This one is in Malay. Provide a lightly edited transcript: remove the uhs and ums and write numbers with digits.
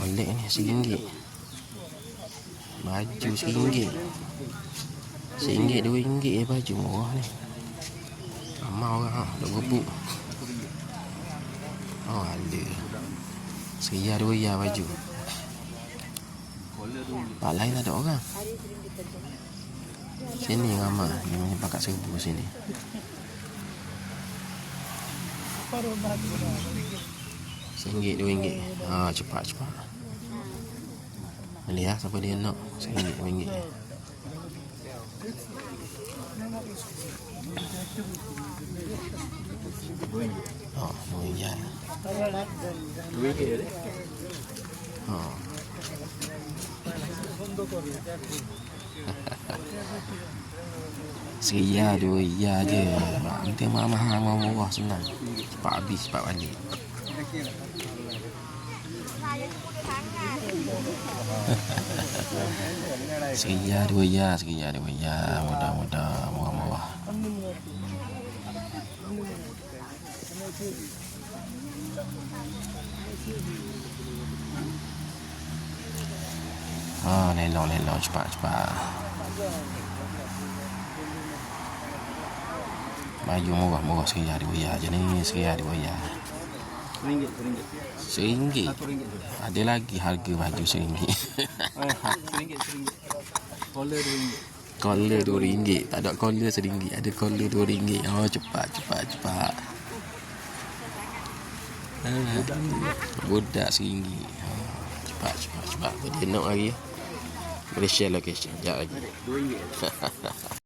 Molek ni RM1. Baju RM1. RM1, RM2 baju murah ni. Ramai orang dah berebut. Oh ada. RM1, RM2 baju. Tempat lain tak ada orang. Sini ramai. Dia punya pakat serbu sini. RM1, RM2. Cepat. Boleh lah siapa dia nak. RM1, RM2. RM2. RM1, RM2 je. Nanti mahal murah senang. Cepat habis, cepat balik. RM1, RM2. Mudah-mudah murah-murah. Lelong cepat. Baju murah RM1, RM2 je ni. RM1, RM2. RM1. Ada lagi harga baju RM1. Collar RM2. Tak ada collar RM1. Ada collar RM2. Cepat. Budak RM1. Cepat. Dia nak lagi. Boleh share location. Sekejap lagi.